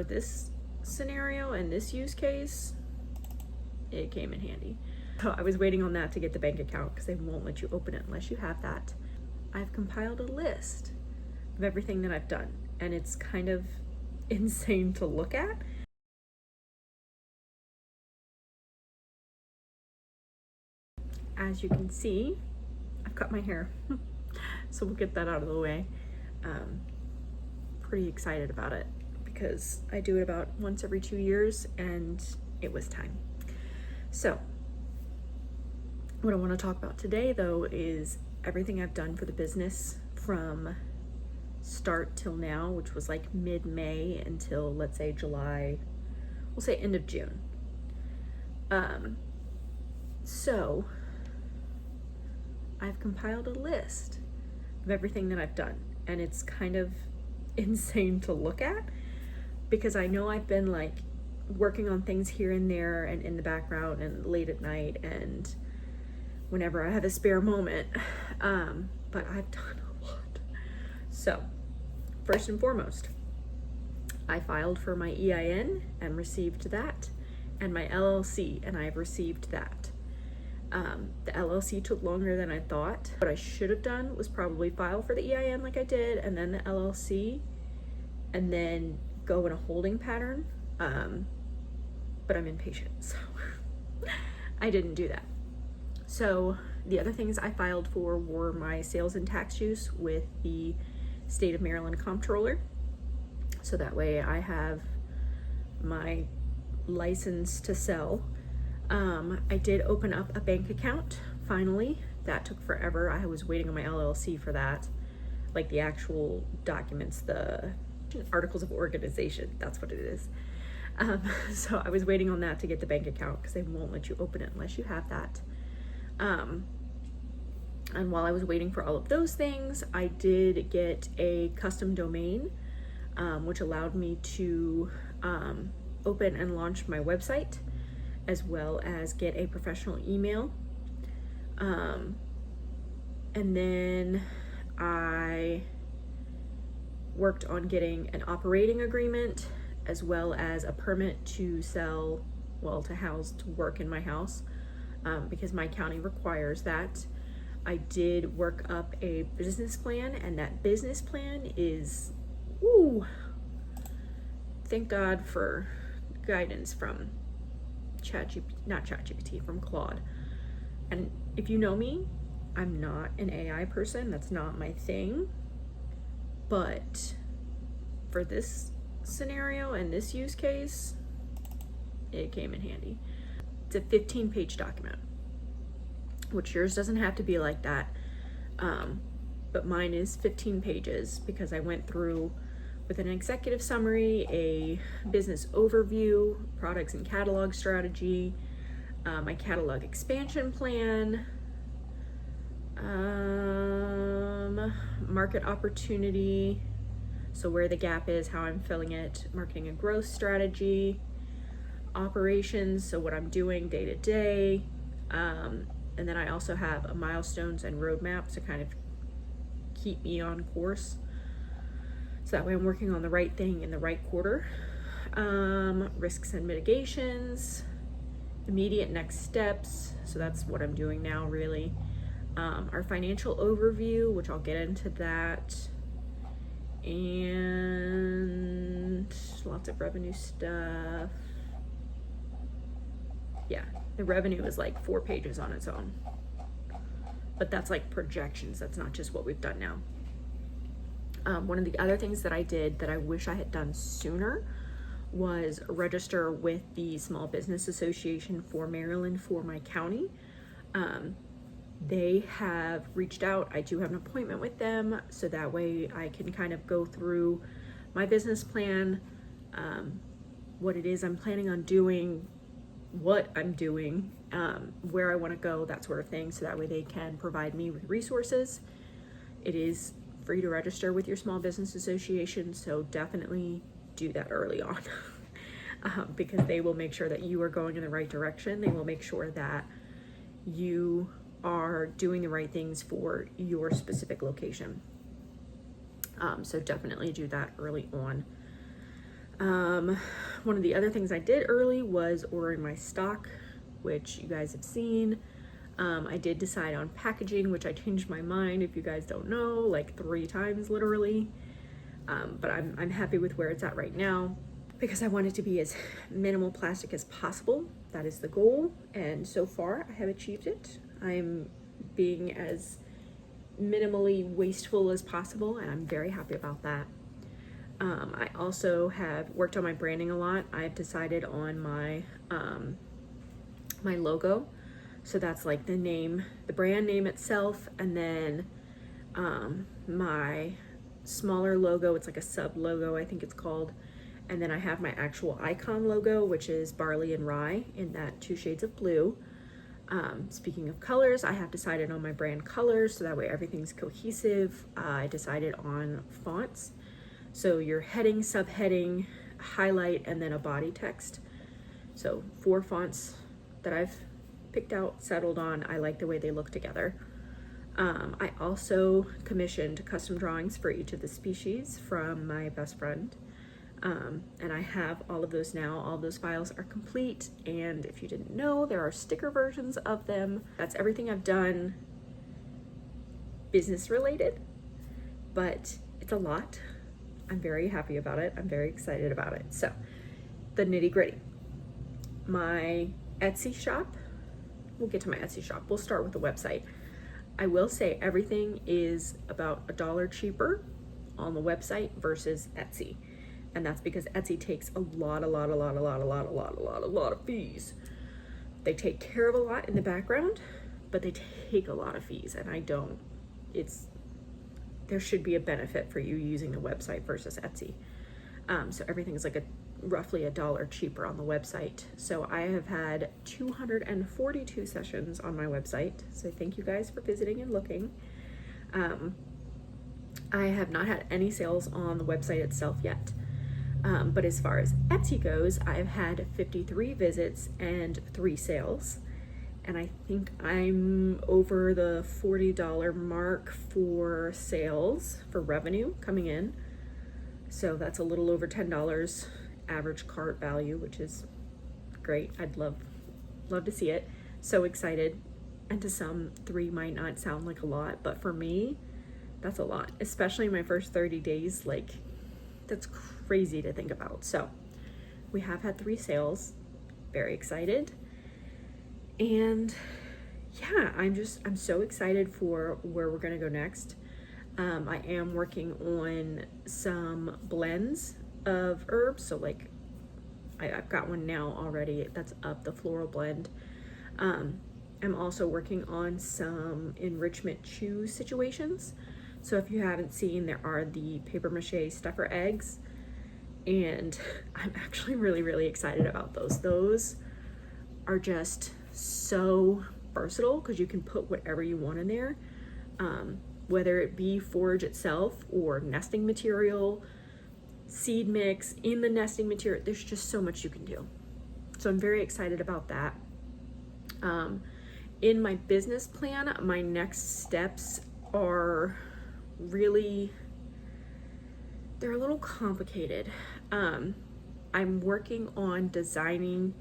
For this scenario and this use case, it came in handy. So I was waiting on that to get the bank account because they won't let you open it unless you have that. I've compiled a list of everything that I've done, and it's kind of insane to look at. As you can see, I've cut my hair, so we'll get that out of the way. Pretty excited about it because I do it about once every 2 years and it was time. So what I want to talk about today though is everything I've done for the business from start till now, which was like mid-May until, let's say, July, we'll say end of June. So I've compiled a list of everything that I've done, and it's kind of insane to look at because I know I've been like working on things here and there and in the background and late at night and whenever I have a spare moment, but I've done a lot. So first and foremost, I filed for my EIN and received that, and my LLC, and I've received that. The LLC took longer than I thought. What I should have done was probably file for the EIN like I did, and then the LLC, and then go in a holding pattern. But I'm impatient, so I didn't do that. So the other things I filed for were my sales and tax use with the State of Maryland Comptroller. So that way I have my license to sell. I did open up a bank account, finally. That took forever. I was waiting on my LLC for that, like the actual documents, the articles of organization, that's what it is. So I was waiting on that to get the bank account because they won't let you open it unless you have that. And while I was waiting for all of those things, I did get a custom domain, which allowed me to open and launch my website, as well as get a professional email. And then I worked on getting an operating agreement, as well as a permit to sell, well, to work in my house, because my county requires that. I did work up a business plan, and that business plan is, thank God for guidance from from Claude. And if you know me, I'm not an AI person. That's not my thing. But for this scenario and this use case, it came in handy. It's a 15-page document, which yours doesn't have to be like that. But mine is 15 pages because I went through with an executive summary, a business overview, products and catalog strategy, my catalog expansion plan, market opportunity, so where the gap is, how I'm filling it, marketing and growth strategy, operations, so what I'm doing day to day, and then I also have a milestones and roadmaps to kind of keep me on course. So that way I'm working on the right thing in the right quarter. Risks and mitigations, immediate next steps. So that's what I'm doing now, really. Our financial overview, which I'll get into that. And lots of revenue stuff. Yeah, the revenue is like 4 pages on its own. But that's like projections. That's not just what we've done now. One of the other things that I did that I wish I had done sooner was register with the Small Business Association for Maryland for my county. They have reached out. I do have an appointment with them, so that way I can kind of go through my business plan, what it is I'm planning on doing, what I'm doing, where I want to go, that sort of thing, so that way they can provide me with resources. It is free to register with your small business association, so definitely do that early on. Because they will make sure that you are going in the right direction. They will make sure that you are doing the right things for your specific location. So definitely do that early on. One of the other things I did early was ordering my stock, which you guys have seen. I did decide on packaging, which I changed my mind, if you guys don't know, like 3 times literally. But I'm happy with where it's at right now because I want it to be as minimal plastic as possible. That is the goal, and so far I have achieved it. I'm being as minimally wasteful as possible, and I'm very happy about that. I also have worked on my branding a lot. I've decided on my my logo. So that's like the name, the brand name itself, and then my smaller logo, it's like a sub logo, I think it's called. And then I have my actual icon logo, which is Barley and Rye in that 2 shades of blue. Speaking of colors, I have decided on my brand colors, so that way everything's cohesive. I decided on fonts. So your heading, subheading, highlight, and then a body text. So 4 fonts that I've picked out, settled on. I like the way they look together. I also commissioned custom drawings for each of the species from my best friend. And I have all of those now. All of those files are complete, and if you didn't know, there are sticker versions of them. That's everything I've done business related, but it's a lot. I'm very happy about it. I'm very excited about it. So the nitty gritty, my Etsy shop, we'll get to my Etsy shop. We'll start with the website. I will say everything is about $1 cheaper on the website versus Etsy. And that's because Etsy takes a lot of fees. They take care of a lot in the background, but they take a lot of fees, and I don't. There should be a benefit for you using the website versus Etsy. So everything is like roughly $1 cheaper on the website. So I have had 242 sessions on my website. So thank you guys for visiting and looking. I have not had any sales on the website itself yet. But as far as Etsy goes, I've had 53 visits and 3 sales. And I think I'm over the $40 mark for sales, for revenue coming in. So that's a little over $10 average cart value, which is great. I'd love to see it. So excited. And to some, 3 might not sound like a lot, but for me, that's a lot, especially in my first 30 days. Like, that's crazy to think about. So we have had 3 sales, very excited. And yeah, I'm so excited for where we're gonna go next. I am working on some blends of herbs. So like I've got one now already that's up, the floral blend. I'm also working on some enrichment chew situations. So if you haven't seen, there are the paper mache stuffer eggs, and I'm actually really excited about those. Those are just so versatile because you can put whatever you want in there, whether it be forage itself or nesting material, seed mix in the nesting material. There's just so much you can do. So I'm very excited about that. In my business plan, my next steps are really, they're a little complicated. I'm working on designing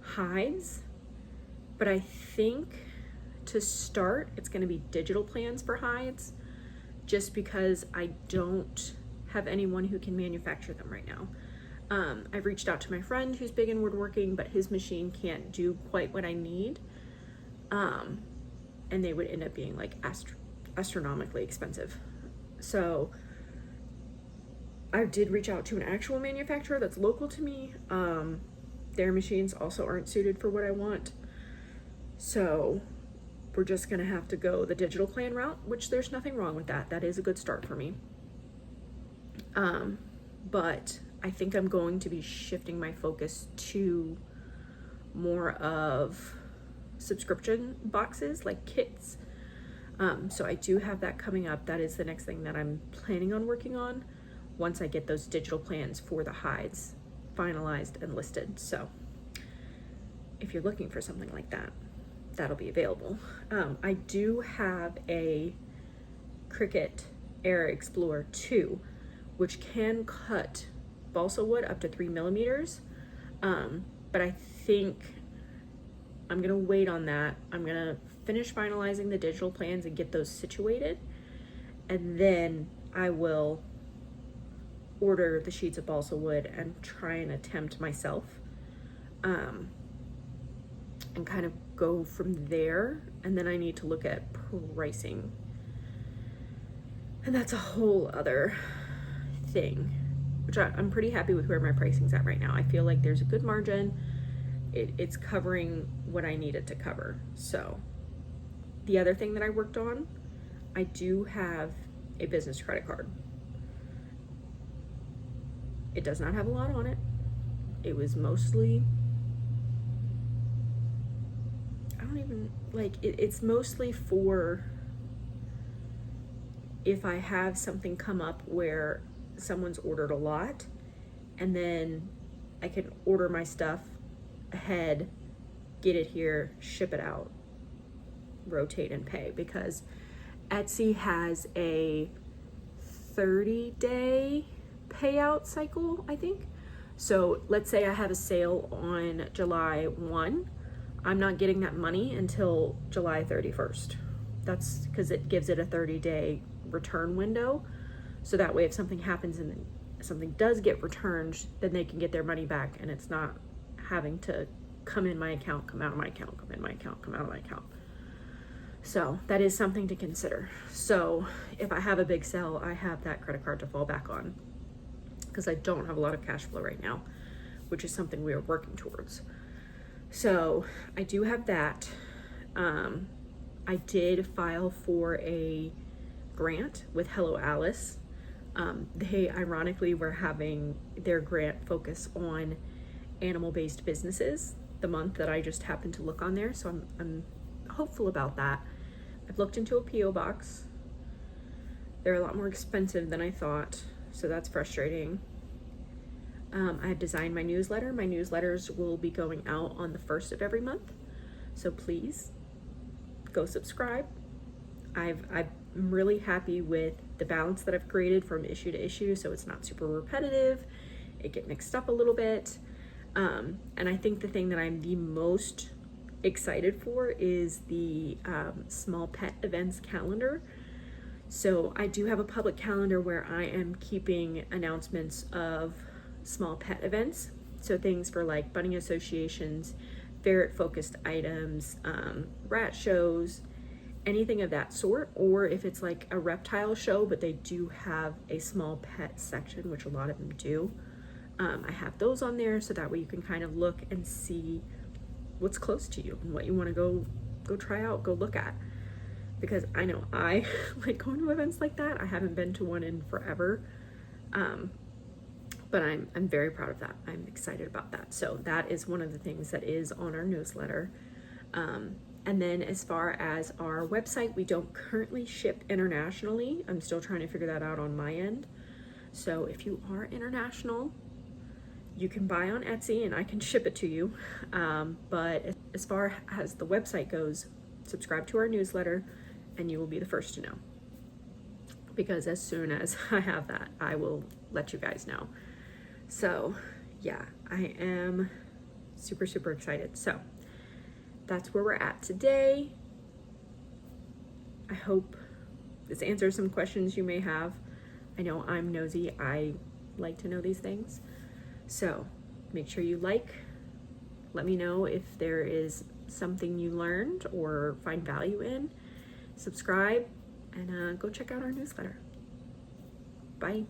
hides, but I think to start, it's going to be digital plans for hides, just because I don't have anyone who can manufacture them right now. I've reached out to my friend who's big in woodworking, but his machine can't do quite what I need. And they would end up being like astronomically expensive. So I did reach out to an actual manufacturer that's local to me. Their machines also aren't suited for what I want. So we're just gonna have to go the digital plan route, which there's nothing wrong with that. That is a good start for me. But I think I'm going to be shifting my focus to more of subscription boxes, like kits. So I do have that coming up. That is the next thing that I'm planning on working on once I get those digital plans for the hides finalized and listed. So if you're looking for something like that, that'll be available. I do have a Cricut Air Explorer 2, which can cut balsa wood up to 3 millimeters. But I think I'm gonna wait on that. I'm gonna finish finalizing the digital plans and get those situated, and then I will order the sheets of balsa wood and try and attempt myself, and kind of go from there. And then I need to look at pricing, and that's a whole other thing, which I'm pretty happy with where my pricing's at right now. I feel like there's a good margin. It's covering what I need it to cover. So the other thing that I worked on, I do have a business credit card. It does not have a lot on it. It was mostly, I don't even, like, it's mostly for if I have something come up where someone's ordered a lot, and then I can order my stuff ahead, get it here, ship it out, rotate and pay, because Etsy has a 30-day payout cycle, I think. So let's say I have a sale on July 1, I'm not getting that money until July 31st. That's because it gives it a 30-day return window. So that way if something happens and something does get returned, then they can get their money back, and it's not having to come in my account, come out of my account, come in my account, come out of my account. So that is something to consider. So if I have a big sale, I have that credit card to fall back on, because I don't have a lot of cash flow right now, which is something we are working towards. So I do have that. I did file for a grant with Hello Alice. They ironically were having their grant focus on animal-based businesses the month that I just happened to look on there. So I'm hopeful about that. I've looked into a P.O. box. They're a lot more expensive than I thought, so that's frustrating. I have designed my newsletter. My newsletters will be going out on the 1st of every month, so please go subscribe. I'm really happy with the balance that I've created from issue to issue, so it's not super repetitive. It gets mixed up a little bit. And I think the thing that I'm the most excited for is the small pet events calendar. So I do have a public calendar where I am keeping announcements of small pet events. So things for like bunny associations, ferret focused items, rat shows, anything of that sort. Or if it's like a reptile show, but they do have a small pet section, which a lot of them do. I have those on there, so that way you can kind of look and see what's close to you and what you want to go try out, go look at. Because I know I like going to events like that. I haven't been to one in forever, but I'm very proud of that. I'm excited about that. So that is one of the things that is on our newsletter. And then as far as our website, we don't currently ship internationally. I'm still trying to figure that out on my end. So if you are international, you can buy on Etsy and I can ship it to you. But as far as the website goes, subscribe to our newsletter and you will be the first to know. Because as soon as I have that, I will let you guys know. So yeah, I am super, super excited. So that's where we're at today. I hope this answers some questions you may have. I know I'm nosy. I like to know these things. So make sure you let me know if there is something you learned or find value in. Subscribe and go check out our newsletter. Bye.